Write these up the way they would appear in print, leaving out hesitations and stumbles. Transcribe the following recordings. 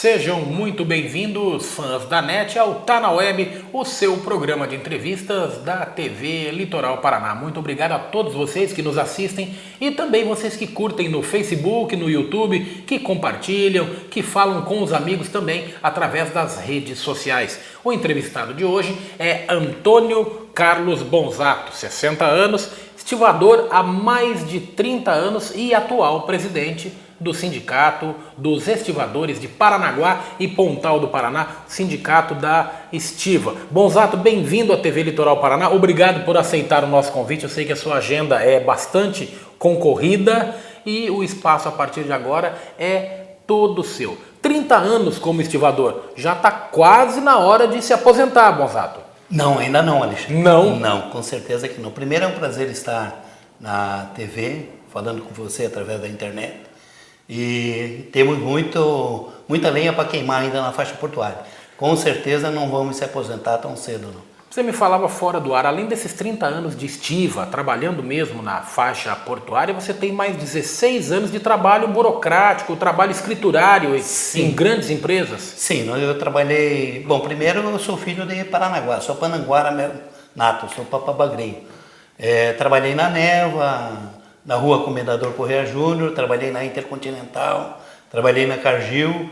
Sejam muito bem-vindos, fãs da NET, ao Tá Na Web, o seu programa de entrevistas da TV Litoral Paraná. Muito obrigado a todos vocês que nos assistem e também vocês que curtem no Facebook, no YouTube, que compartilham, que falam com os amigos também através das redes sociais. O entrevistado de hoje é Antônio Carlos Bonzato, 60 anos, estivador há mais de 30 anos e atual presidente do Sindicato dos Estivadores de Paranaguá e Pontal do Paraná, Sindicato da Estiva. Bonzato, bem-vindo à TV Litoral Paraná, obrigado por aceitar o nosso convite, eu sei que a sua agenda é bastante concorrida e o espaço a partir de agora é todo seu. 30 anos como estivador, já está quase na hora de se aposentar, Bonzato. Não, ainda não, Alexandre. Não? Não, com certeza que não. Primeiro é um prazer estar na TV, falando com você através da internet. E temos muita lenha para queimar ainda na faixa portuária. Com certeza não vamos se aposentar tão cedo, não. Você me falava fora do ar, além desses 30 anos de estiva, trabalhando mesmo na faixa portuária, você tem mais 16 anos de trabalho burocrático, trabalho escriturário em grandes empresas? Sim, eu trabalhei... Bom, primeiro eu sou filho de Paranaguá, sou pananguara nato, sou papabagrinho. Trabalhei na Neva, na Rua Comendador Correia Júnior, trabalhei na Intercontinental, trabalhei na Cargill,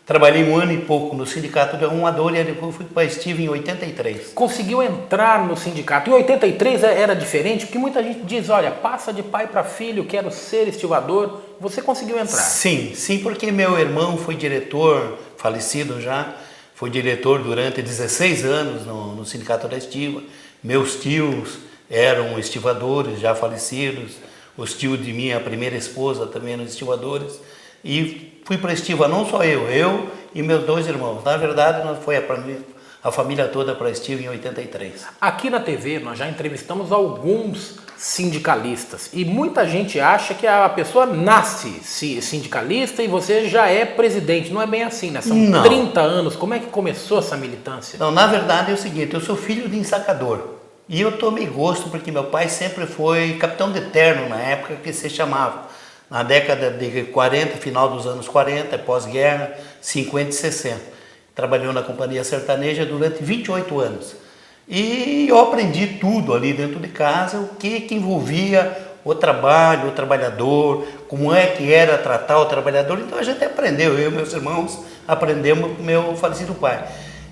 trabalhei um ano e pouco no Sindicato de Arrumador e depois fui para a Estiva em 83. Conseguiu entrar no sindicato. Em 83 era diferente, porque muita gente diz, olha, passa de pai para filho, quero ser estivador. Você conseguiu entrar? Sim, porque meu irmão foi diretor, falecido já, foi diretor durante 16 anos no Sindicato da Estiva. Meus tios eram estivadores, já falecidos. Os tios de minha primeira esposa também eram estivadores. E fui para a Estiva, não só eu e meus dois irmãos. Na verdade, nós foi a família toda para a Estiva em 83. Aqui na TV nós já entrevistamos alguns sindicalistas e muita gente acha que a pessoa nasce sindicalista e você já é presidente. Não é bem assim, né? São 30 anos. Como é que começou essa militância? Não, na verdade é o seguinte, eu sou filho de ensacador. E eu tomei gosto porque meu pai sempre foi capitão de terno na época que se chamava. Na década de 40, final dos anos 40, pós-guerra, 50 e 60. Trabalhou na Companhia Sertaneja durante 28 anos. E eu aprendi tudo ali dentro de casa, o que envolvia o trabalho, o trabalhador, como é que era tratar o trabalhador. Então a gente aprendeu, eu e meus irmãos aprendemos com meu falecido pai.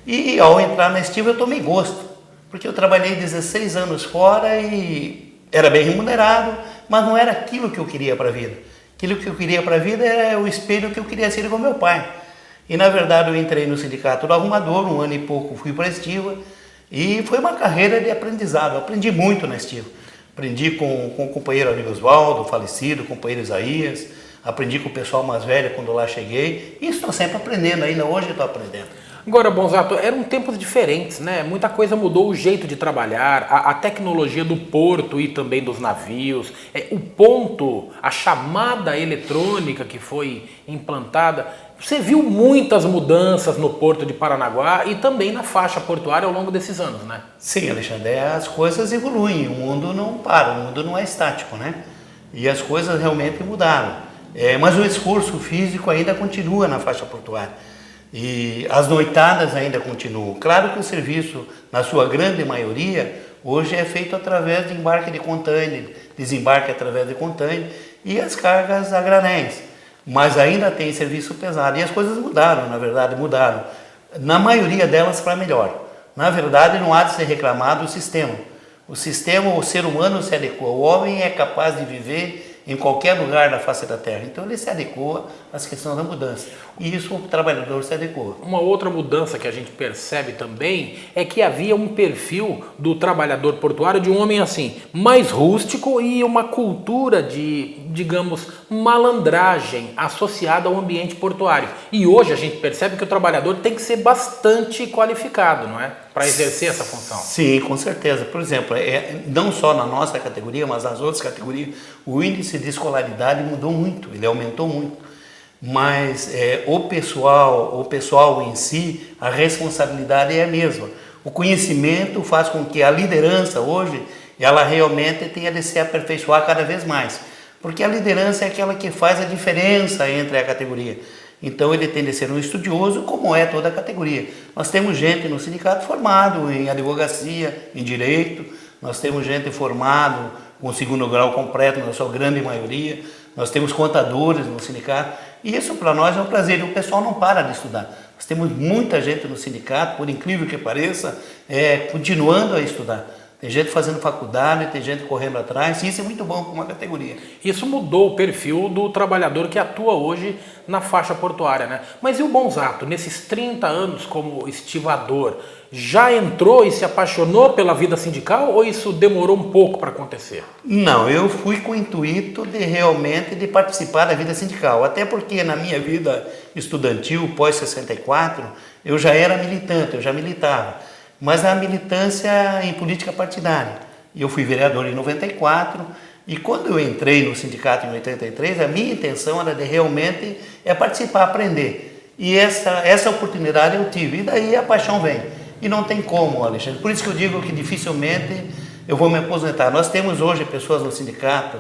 E ao entrar na Estiva eu tomei gosto, porque eu trabalhei 16 anos fora e era bem remunerado, mas não era aquilo que eu queria para a vida. Aquilo que eu queria para a vida era o espelho que eu queria ser com meu pai. E na verdade eu entrei no Sindicato do Arrumador, um ano e pouco fui para a Estiva e foi uma carreira de aprendizado. Eu aprendi muito na Estiva. Aprendi com o companheiro amigo Oswaldo, falecido, o companheiro Isaías, aprendi com o pessoal mais velho quando lá cheguei e estou sempre aprendendo, ainda hoje estou aprendendo. Agora, Bonzato, eram tempos diferentes, né? Muita coisa mudou, o jeito de trabalhar, a tecnologia do porto e também dos navios, o ponto, a chamada eletrônica que foi implantada. Você viu muitas mudanças no porto de Paranaguá e também na faixa portuária ao longo desses anos, né? Sim, Alexandre, as coisas evoluem, o mundo não para, o mundo não é estático, né? E as coisas realmente mudaram. Mas o esforço físico ainda continua na faixa portuária. E as noitadas ainda continuam. Claro que o serviço, na sua grande maioria, hoje é feito através de embarque de container, desembarque através de container e as cargas a granéis. Mas ainda tem serviço pesado. E as coisas mudaram, na verdade, mudaram. Na maioria delas para melhor. Na verdade, não há de ser reclamado o sistema. O sistema, o ser humano se adequa. O homem é capaz de viver em qualquer lugar da face da terra. Então ele se adequa às questões da mudança. E isso o trabalhador se adequa. Uma outra mudança que a gente percebe também é que havia um perfil do trabalhador portuário de um homem assim, mais rústico e uma cultura de, digamos, malandragem associada ao ambiente portuário. E hoje a gente percebe que o trabalhador tem que ser bastante qualificado, não é? Para exercer essa função. Sim, com certeza. Por exemplo, não só na nossa categoria, mas nas outras categorias, o índice de escolaridade mudou muito, ele aumentou muito. Mas o pessoal em si, a responsabilidade é a mesma. O conhecimento faz com que a liderança hoje, ela realmente tenha de se aperfeiçoar cada vez mais. Porque a liderança é aquela que faz a diferença entre a categoria. Então ele tende a ser um estudioso, como é toda a categoria. Nós temos gente no sindicato formado em advocacia, em direito, nós temos gente formado com segundo grau completo, na sua grande maioria, nós temos contadores no sindicato, e isso para nós é um prazer, e o pessoal não para de estudar. Nós temos muita gente no sindicato, por incrível que pareça, continuando a estudar. Tem gente fazendo faculdade, tem gente correndo atrás, e isso é muito bom para uma categoria. Isso mudou o perfil do trabalhador que atua hoje na faixa portuária, né? Mas e o Bonzatto, nesses 30 anos como estivador, já entrou e se apaixonou pela vida sindical ou isso demorou um pouco para acontecer? Não, eu fui com o intuito de realmente de participar da vida sindical, até porque na minha vida estudantil, pós-64, eu já era militante, eu já militava, mas a militância em política partidária. Eu fui vereador em 94 e quando eu entrei no sindicato em 83, a minha intenção era de realmente participar, aprender. E essa oportunidade eu tive, e daí a paixão vem. E não tem como, Alexandre. Por isso que eu digo que dificilmente eu vou me aposentar. Nós temos hoje pessoas no sindicato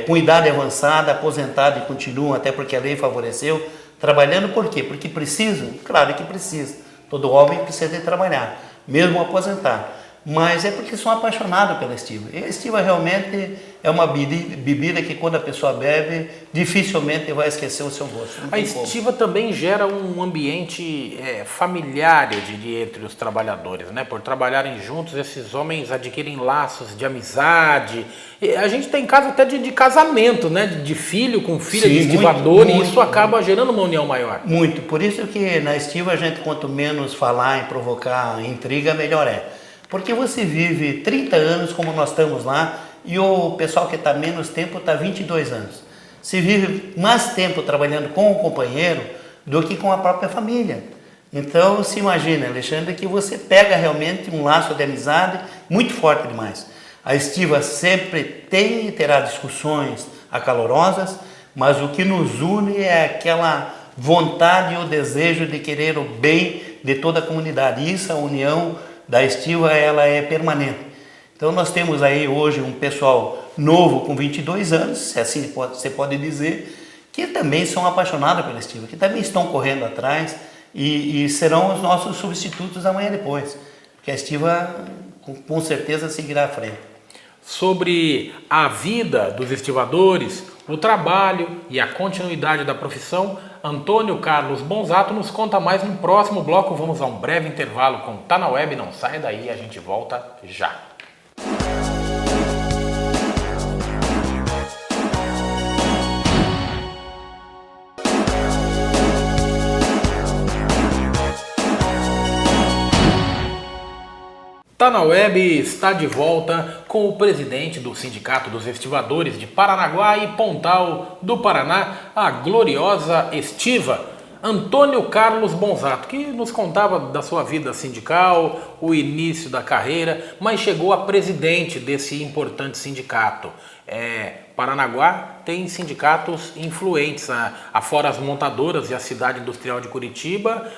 com idade avançada, aposentadas e continuam, até porque a lei favoreceu, trabalhando por quê? Porque precisam? Claro que precisa. Todo homem precisa de trabalhar, mesmo aposentar. Mas é porque são apaixonados pela estiva. E a estiva realmente é uma bebida que quando a pessoa bebe, dificilmente vai esquecer o seu gosto. A estiva também gera um ambiente familiar, eu diria, entre os trabalhadores, né? Por trabalharem juntos, esses homens adquirem laços de amizade. E a gente tem caso até de casamento, né? De filho com filha. Sim, de estivador, muito, e isso acaba gerando uma união maior. Muito, por isso que na estiva a gente, quanto menos falar e provocar intriga, melhor é. Porque você vive 30 anos como nós estamos lá e o pessoal que está menos tempo está 22 anos. Se vive mais tempo trabalhando com o companheiro do que com a própria família. Então se imagina, Alexandre, que você pega realmente um laço de amizade muito forte demais. A estiva sempre tem e terá discussões acalorosas, mas o que nos une é aquela vontade e o desejo de querer o bem de toda a comunidade. E isso, a união da estiva, ela é permanente. Então nós temos aí hoje um pessoal novo com 22 anos, se assim você pode dizer, que também são apaixonados pela estiva, que também estão correndo atrás e serão os nossos substitutos amanhã depois, porque a estiva com certeza seguirá à frente. Sobre a vida dos estivadores, o trabalho e a continuidade da profissão, Antônio Carlos Bonzatto nos conta mais no próximo bloco. Vamos a um breve intervalo com Tá na Web, não sai daí, a gente volta já. Tá na Web está de volta com o presidente do Sindicato dos Estivadores de Paranaguá e Pontal do Paraná, a gloriosa estiva, Antônio Carlos Bonzatto, que nos contava da sua vida sindical, o início da carreira, mas chegou a presidente desse importante sindicato. Paranaguá tem sindicatos influentes, afora as montadoras e a cidade industrial de Curitiba,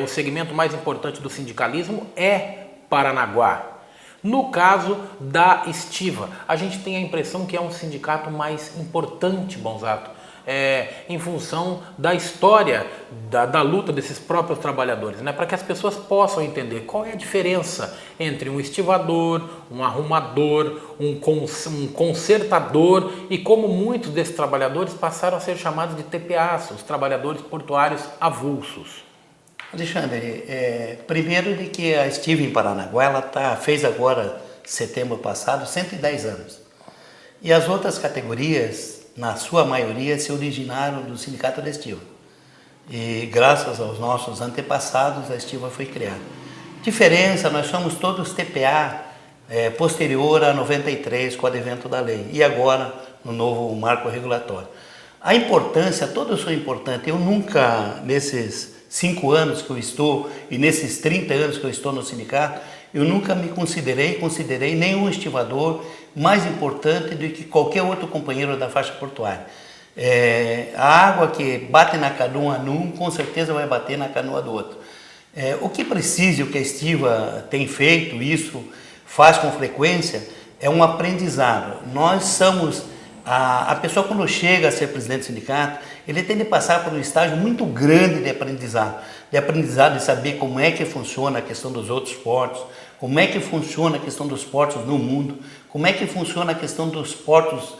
o segmento mais importante do sindicalismo é Paranaguá. No caso da estiva, a gente tem a impressão que é um sindicato mais importante, Bonzatto, em função da história da luta desses próprios trabalhadores, né? Para que as pessoas possam entender qual é a diferença entre um estivador, um arrumador, um consertador e como muitos desses trabalhadores passaram a ser chamados de TPAs, os trabalhadores portuários avulsos. Alexandre, primeiro de que a estiva em Paranaguá, ela fez agora, setembro passado, 110 anos. E as outras categorias, na sua maioria, se originaram do Sindicato da Estiva. E graças aos nossos antepassados, a estiva foi criada. Diferença, nós somos todos TPA posterior a 93, com o advento da lei. E agora, no novo marco regulatório. A importância, todos são importantes. Eu nunca, nesses 5 anos que eu estou e nesses 30 anos que eu estou no sindicato, eu nunca me considerei nenhum estivador mais importante do que qualquer outro companheiro da faixa portuária. A água que bate na canoa num, com certeza vai bater na canoa do outro. O que precisa, o que a estiva tem feito, isso faz com frequência, é um aprendizado. Nós somos A pessoa, quando chega a ser presidente do sindicato, ele tem de passar por um estágio muito grande de aprendizado de saber como é que funciona a questão dos outros portos, como é que funciona a questão dos portos no mundo, como é que funciona a questão dos portos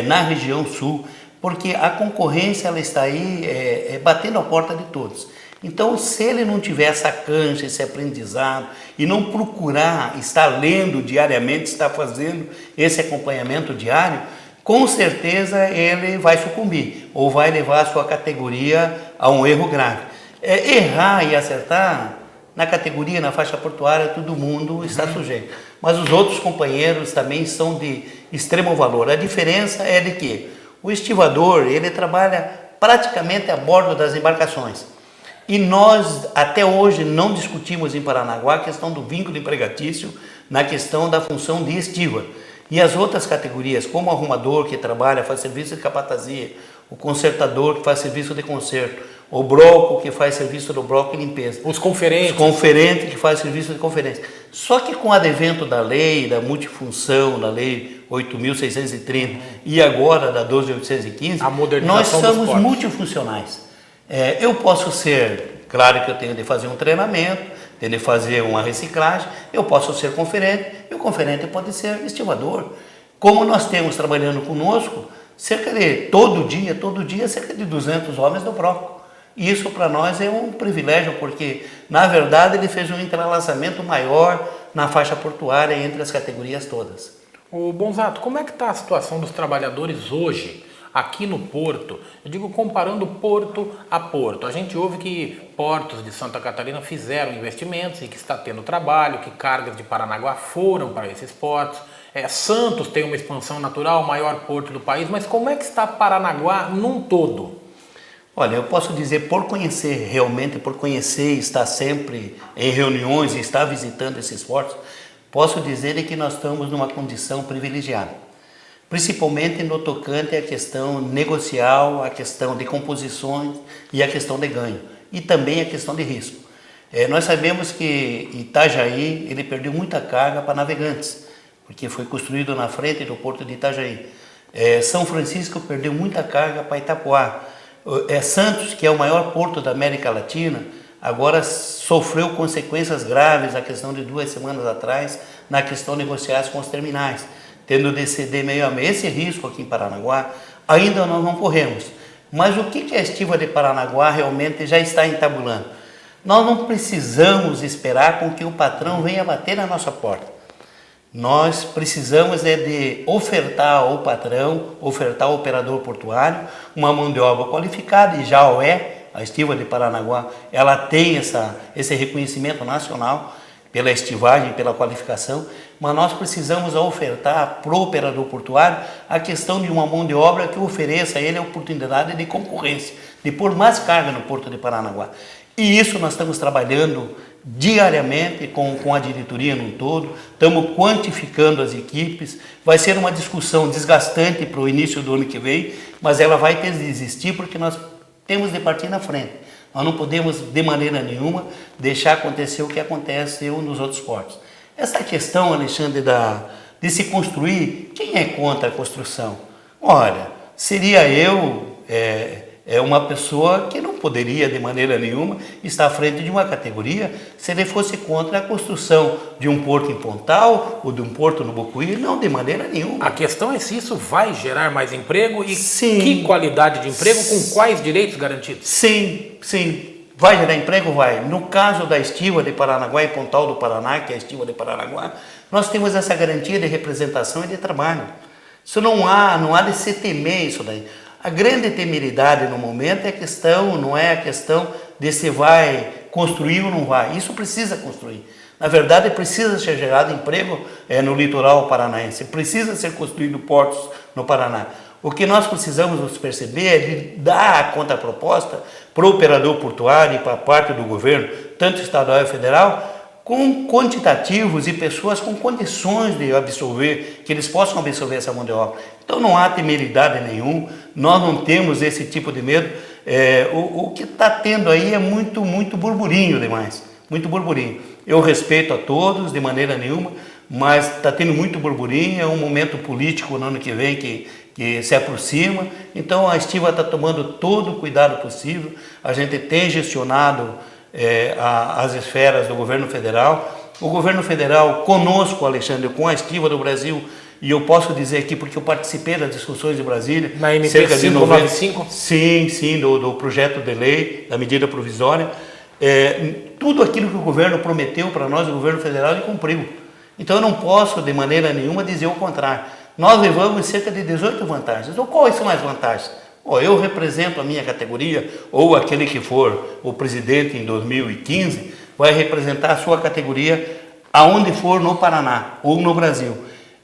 na região sul, porque a concorrência ela está aí batendo a porta de todos. Então, se ele não tiver essa cancha, esse aprendizado e não procurar estar lendo diariamente, estar fazendo esse acompanhamento diário, com certeza ele vai sucumbir ou vai levar a sua categoria a um erro grave. Errar e acertar na categoria, na faixa portuária, todo mundo está sujeito. Mas os outros companheiros também são de extremo valor. A diferença é de que o estivador, ele trabalha praticamente a bordo das embarcações. E nós, até hoje, não discutimos em Paranaguá a questão do vínculo empregatício na questão da função de estiva. E as outras categorias, como o arrumador, que trabalha, faz serviço de capatazia, o consertador, que faz serviço de conserto, o broco, que faz serviço do broco e limpeza. Os conferentes. Os conferentes, que faz serviço de conferência. Só que com o advento da lei, da multifunção, da lei 8.630 e agora da 12.815, nós somos multifuncionais. Eu posso ser, claro que eu tenho de fazer um treinamento, tenho de fazer uma reciclagem, eu posso ser conferente, e o conferente pode ser estivador. Como nós temos trabalhando conosco, todo dia, cerca de 200 homens do broco. E isso para nós é um privilégio, porque, na verdade, ele fez um entrelaçamento maior na faixa portuária entre as categorias todas. Ô Bonzato, como é que está a situação dos trabalhadores hoje aqui no Porto? Eu digo comparando Porto a Porto. A gente ouve que portos de Santa Catarina fizeram investimentos e que está tendo trabalho, que cargas de Paranaguá foram para esses portos. Santos tem uma expansão natural, o maior porto do país, mas como é que está Paranaguá num todo? Olha, eu posso dizer, por conhecer e estar sempre em reuniões e estar visitando esses portos, posso dizer que nós estamos numa condição privilegiada. Principalmente no tocante à questão negocial, a questão de composições e a questão de ganho. E também a questão de risco. Nós sabemos que Itajaí, ele perdeu muita carga para navegantes, porque foi construído na frente do porto de Itajaí. São Francisco perdeu muita carga para Itapoá. Santos, que é o maior porto da América Latina, agora sofreu consequências graves, a questão de 2 semanas atrás, na questão de negociar com os terminais, tendo de ceder meio a meio. Esse risco aqui em Paranaguá, ainda nós não corremos. Mas o que a estiva de Paranaguá realmente já está entabulando? Nós não precisamos esperar com que o patrão venha bater na nossa porta. Nós precisamos de ofertar ao patrão, ofertar ao operador portuário uma mão de obra qualificada, e já o é. A estiva de Paranaguá, ela tem esse reconhecimento nacional pela estivagem, pela qualificação, mas nós precisamos ofertar para o operador portuário a questão de uma mão de obra que ofereça a ele a oportunidade de concorrência, de pôr mais carga no porto de Paranaguá. E isso nós estamos trabalhando diariamente com a diretoria no todo, estamos quantificando as equipes. Vai ser uma discussão desgastante para o início do ano que vem, mas ela vai ter de existir porque nós temos de partir na frente. Nós não podemos, de maneira nenhuma, deixar acontecer o que aconteceu nos outros portos. Essa questão, Alexandre, de se construir, quem é contra a construção? Olha, seria eu uma pessoa que não poderia, de maneira nenhuma, estar à frente de uma categoria se ele fosse contra a construção de um porto em Pontal ou de um porto no Bocuí. Não, de maneira nenhuma. A questão é se isso vai gerar mais emprego e sim, que qualidade de emprego, com quais direitos garantidos? Sim. Vai gerar emprego? Vai. No caso da estiva de Paranaguá e Pontal do Paraná, que é a estiva de Paranaguá, nós temos essa garantia de representação e de trabalho. Isso não há de se temer isso daí. A grande temeridade no momento não é a questão de se vai construir ou não vai. Isso precisa construir. Na verdade, precisa ser gerado emprego no litoral paranaense. Precisa ser construído portos no Paraná. O que nós precisamos perceber é de dar a contraproposta para o operador portuário e para a parte do governo, tanto estadual e federal, com quantitativos e pessoas com condições de absorver, que eles possam absorver essa mão de obra. Então não há temeridade nenhuma, nós não temos esse tipo de medo. O que está tendo aí é muito burburinho demais, muito burburinho. Eu respeito a todos, de maneira nenhuma, mas está tendo muito burburinho. É um momento político no ano que vem que que se aproxima. Então a Estiva está tomando todo o cuidado possível. A gente tem gestionado as esferas do governo federal. O governo federal conosco, Alexandre, com a Estiva do Brasil, e eu posso dizer aqui porque eu participei das discussões de Brasília. Na MP 595? Sim, do projeto de lei, da medida provisória. Tudo aquilo que o governo prometeu para nós, o governo federal, ele cumpriu. Então eu não posso de maneira nenhuma dizer o contrário. Nós levamos cerca de 18 vantagens. Então quais são as vantagens? Eu represento a minha categoria, ou aquele que for o presidente em 2015, vai representar a sua categoria aonde for no Paraná ou no Brasil.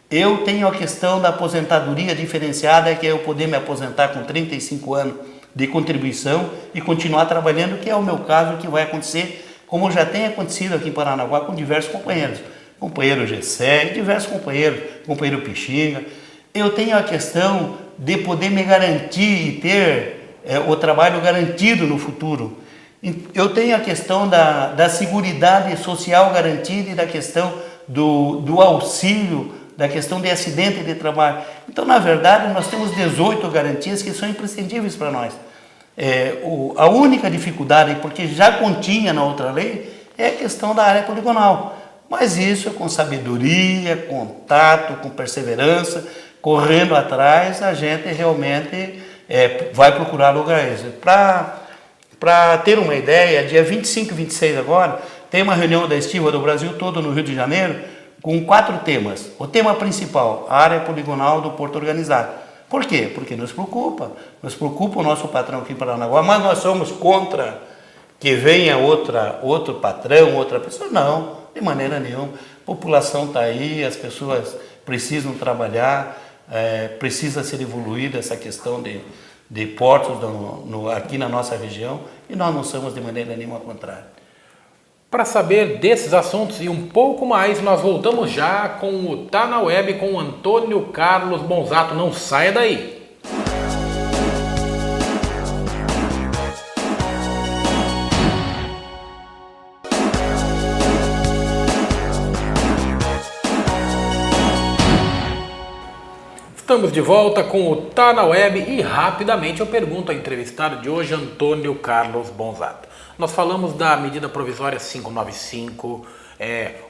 Eu tenho a questão da aposentadoria diferenciada, que é eu poder me aposentar com 35 anos de contribuição e continuar trabalhando, que é o meu caso, que vai acontecer, como já tem acontecido aqui em Paranaguá com diversos companheiros. Companheiro Gessé, diversos companheiros, companheiro Pixinga. Eu tenho a questão de poder me garantir e ter o trabalho garantido no futuro. Eu tenho a questão da seguridade social garantida e da questão do auxílio, da questão de acidente de trabalho. Então, na verdade, nós temos 18 garantias que são imprescindíveis para nós. A única dificuldade, porque já continha na outra lei, é a questão da área poligonal. Mas isso é com sabedoria, contato, com perseverança, correndo atrás, a gente realmente vai procurar lugares. Para ter uma ideia, dia 25 e 26 agora, tem uma reunião da Estiva do Brasil todo no Rio de Janeiro, com 4 temas. O tema principal, a área poligonal do Porto Organizado. Por quê? Porque nos preocupa o nosso patrão aqui em Paranaguá, mas nós somos contra que venha outro patrão, outra pessoa. Não, de maneira nenhuma. A população está aí, as pessoas precisam trabalhar, precisa ser evoluída essa questão de portos aqui na nossa região, e nós não somos de maneira nenhuma contrária. Para saber desses assuntos e um pouco mais, nós voltamos já com o Tá na Web com o Antônio Carlos Bonzato. Não saia daí! Estamos de volta com o Tá na Web e rapidamente eu pergunto ao entrevistado de hoje, Antônio Carlos Bonzato. Nós falamos da medida provisória 595,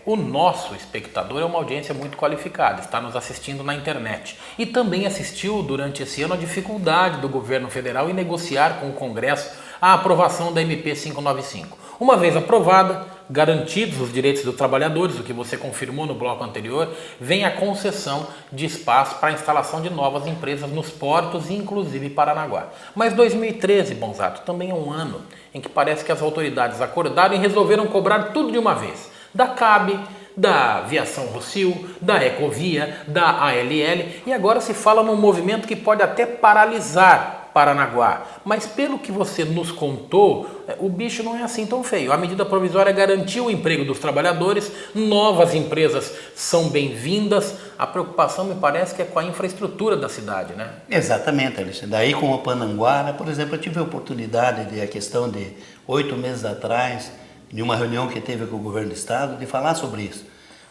o nosso espectador é uma audiência muito qualificada, está nos assistindo na internet e também assistiu durante esse ano a dificuldade do governo federal em negociar com o Congresso a aprovação da MP 595. Uma vez aprovada, garantidos os direitos dos trabalhadores, o que você confirmou no bloco anterior, vem a concessão de espaço para a instalação de novas empresas nos portos, inclusive Paranaguá. Mas 2013, Bonzato, também é um ano em que parece que as autoridades acordaram e resolveram cobrar tudo de uma vez. Da CAB, da Aviação Rossio, da Ecovia, da ALL, e agora se fala num movimento que pode até paralisar Paranaguá. Mas pelo que você nos contou, o bicho não é assim tão feio. A medida provisória garantiu o emprego dos trabalhadores, novas empresas são bem-vindas. A preocupação me parece que é com a infraestrutura da cidade, né? Exatamente, Alexandre. Daí com a Pananguara, por exemplo, eu tive a oportunidade a questão de 8 meses atrás, de uma reunião que teve com o governo do estado, de falar sobre isso.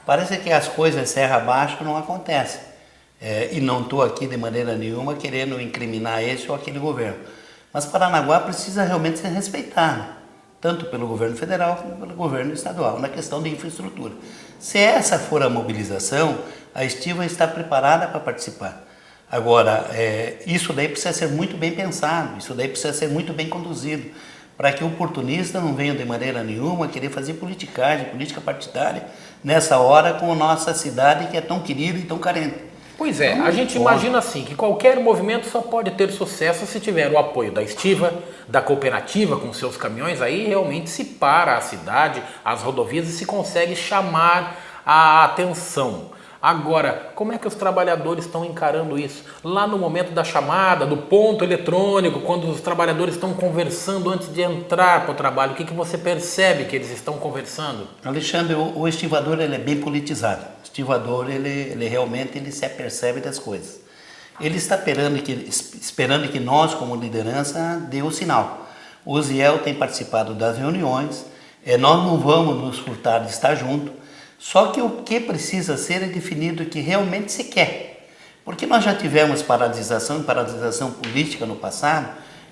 Parece que as coisas serra abaixo não acontecem. E não estou aqui de maneira nenhuma querendo incriminar esse ou aquele governo. Mas Paranaguá precisa realmente ser respeitado, tanto pelo governo federal como pelo governo estadual, na questão de infraestrutura. Se essa for a mobilização, a Estiva está preparada para participar. Agora, isso daí precisa ser muito bem pensado, isso daí precisa ser muito bem conduzido, para que o oportunista não venha de maneira nenhuma querer fazer politicagem, política partidária, nessa hora com a nossa cidade que é tão querida e tão carente. Pois é, a gente imagina assim, que qualquer movimento só pode ter sucesso se tiver o apoio da Estiva, da cooperativa com seus caminhões, aí realmente se para a cidade, as rodovias e se consegue chamar a atenção. Agora, como é que os trabalhadores estão encarando isso? Lá no momento da chamada, do ponto eletrônico, quando os trabalhadores estão conversando antes de entrar para o trabalho, o que você percebe que eles estão conversando? Alexandre, o estivador ele é bem politizado. O estivador ele realmente se apercebe das coisas. Ele está esperando que nós, como liderança, dê o sinal. O Ziel tem participado das reuniões, nós não vamos nos furtar de estar junto. Só que o que precisa ser é definido o que realmente se quer. Porque nós já tivemos paralisação política no passado,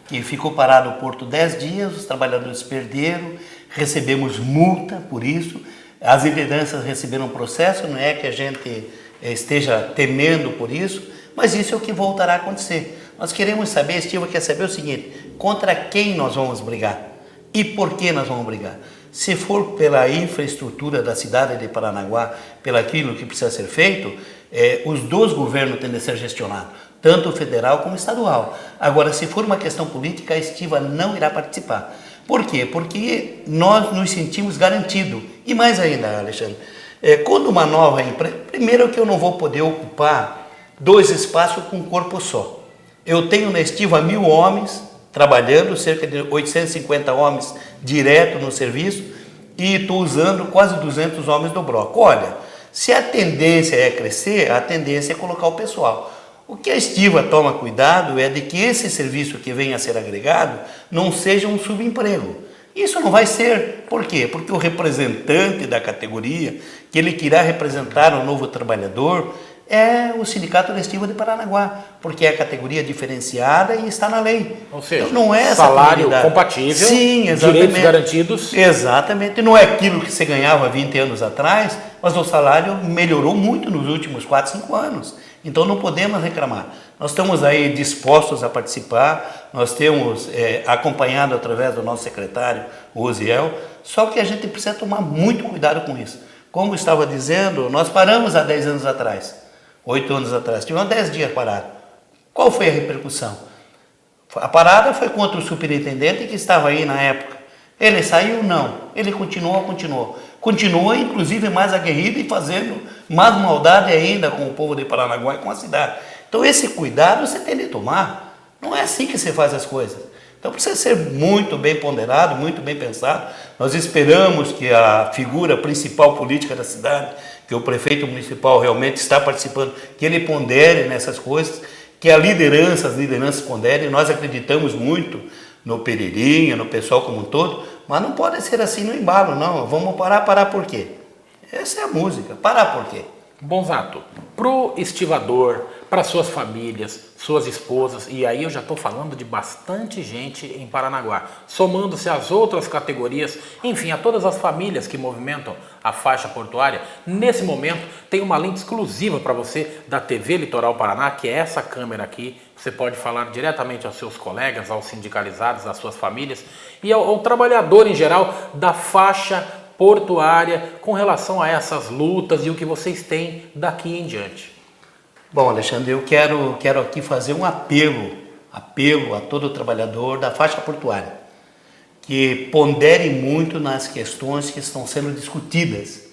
que ficou parado o porto 10 dias, os trabalhadores perderam, recebemos multa por isso, as lideranças receberam processo, não é que a gente esteja temendo por isso, mas isso é o que voltará a acontecer. Nós queremos saber, Estiva quer saber o seguinte, contra quem nós vamos brigar e por que nós vamos brigar. Se for pela infraestrutura da cidade de Paranaguá, pelo aquilo que precisa ser feito, os dois governos têm de ser gestionados, tanto o federal como o estadual. Agora, se for uma questão política, a Estiva não irá participar. Por quê? Porque nós nos sentimos garantidos. E mais ainda, Alexandre, quando uma nova empresa... Primeiro que eu não vou poder ocupar 2 espaços com um corpo só. Eu tenho na Estiva 1.000 homens trabalhando, cerca de 850 homens direto no serviço, e estou usando quase 200 homens do bloco. Olha, se a tendência é crescer, a tendência é colocar o pessoal. O que a Estiva toma cuidado é de que esse serviço que venha a ser agregado não seja um subemprego. Isso não vai ser. Por quê? Porque o representante da categoria, que ele queira representar o novo trabalhador, é o Sindicato da Estiva de Paranaguá, porque é a categoria diferenciada e está na lei. Ou seja, então, não é essa salário compatível, sim, direitos garantidos. Exatamente. Não é aquilo que você ganhava 20 anos atrás, mas o salário melhorou muito nos últimos 4, 5 anos. Então não podemos reclamar. Nós estamos aí dispostos a participar, nós temos acompanhado através do nosso secretário, o Osiel, só que a gente precisa tomar muito cuidado com isso. Como estava dizendo, nós paramos há 10 anos atrás, 8 anos atrás, tivemos 10 dias parados. Qual foi a repercussão? A parada foi contra o superintendente que estava aí na época. Ele saiu? Não. Ele continuou. Continua, inclusive, mais aguerrido e fazendo mais maldade ainda com o povo de Paranaguá e com a cidade. Então, esse cuidado você tem de tomar. Não é assim que se faz as coisas. Então, precisa ser muito bem ponderado, muito bem pensado. Nós esperamos que a figura principal política da cidade, que o prefeito municipal realmente está participando, que ele pondere nessas coisas, que as lideranças ponderem. Nós acreditamos muito no Pereirinha, no pessoal como um todo, mas não pode ser assim no embalo, não. Vamos parar por quê? Essa é a música, parar por quê? Bonzato, pro estivador, para suas famílias, suas esposas, e aí eu já estou falando de bastante gente em Paranaguá, somando-se às outras categorias, enfim, a todas as famílias que movimentam a faixa portuária, nesse momento tem uma lente exclusiva para você da TV Litoral Paraná, que é essa câmera aqui. Você pode falar diretamente aos seus colegas, aos sindicalizados, às suas famílias e ao trabalhador em geral da faixa portuária com relação a essas lutas e o que vocês têm daqui em diante. Bom, Alexandre, eu quero aqui fazer um apelo a todo trabalhador da faixa portuária, que pondere muito nas questões que estão sendo discutidas,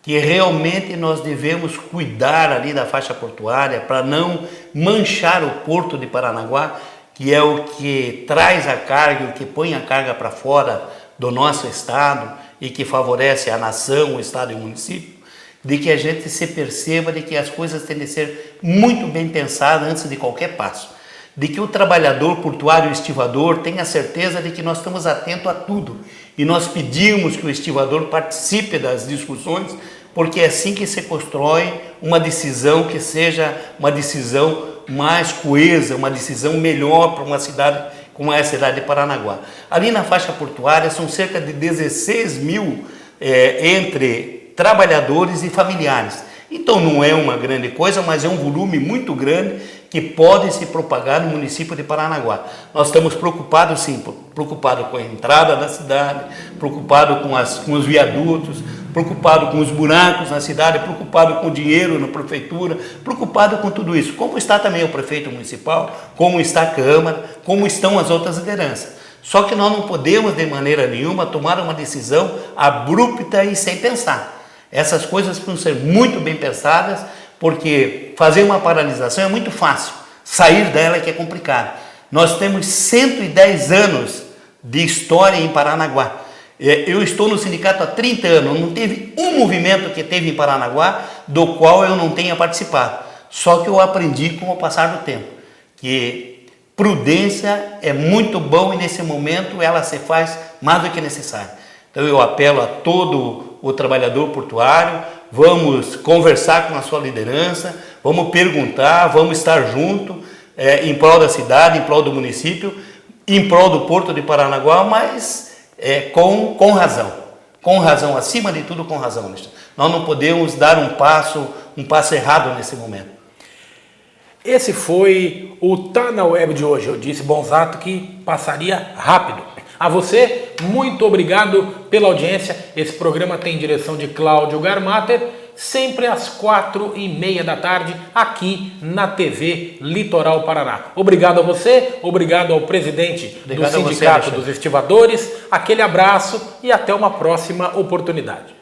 que realmente nós devemos cuidar ali da faixa portuária para não manchar o porto de Paranaguá, que é o que traz a carga, o que põe a carga para fora do nosso estado e que favorece a nação, o estado e o município, de que a gente se perceba de que as coisas têm de ser muito bem pensadas antes de qualquer passo, de que o trabalhador portuário e o estivador tenha certeza de que nós estamos atentos a tudo e nós pedimos que o estivador participe das discussões, porque é assim que se constrói uma decisão que seja uma decisão mais coesa, uma decisão melhor para uma cidade como é a cidade de Paranaguá. Ali na faixa portuária são cerca de 16 mil entre trabalhadores e familiares. Então não é uma grande coisa, mas é um volume muito grande que pode se propagar no município de Paranaguá. Nós estamos preocupados sim, preocupados com a entrada da cidade, preocupados com os viadutos, preocupados com os buracos na cidade, preocupados com o dinheiro na prefeitura, preocupados com tudo isso. Como está também o prefeito municipal, como está a Câmara, como estão as outras lideranças. Só que nós não podemos de maneira nenhuma tomar uma decisão abrupta e sem pensar. Essas coisas precisam ser muito bem pensadas, porque fazer uma paralisação é muito fácil, sair dela é que é complicado. Nós temos 110 anos de história em Paranaguá. Eu estou no sindicato há 30 anos, não teve um movimento que teve em Paranaguá do qual eu não tenha participado. Só que eu aprendi com o passar do tempo, que prudência é muito bom e nesse momento ela se faz mais do que necessária. Então eu apelo a todo o trabalhador portuário vamos conversar com a sua liderança, vamos perguntar, vamos estar junto em prol da cidade, em prol do município, em prol do Porto de Paranaguá, mas com razão. Com razão, acima de tudo com razão, Alexandre. Nós não podemos dar um passo errado nesse momento. Esse foi o Tá na Web de hoje. Eu disse, Bonzato, que passaria rápido. A você, muito obrigado pela audiência. Esse programa tem direção de Cláudio Garmater, sempre às 4h30 da tarde, aqui na TV Litoral Paraná. Obrigado a você, obrigado ao presidente do Sindicato dos Estivadores. Aquele abraço e até uma próxima oportunidade.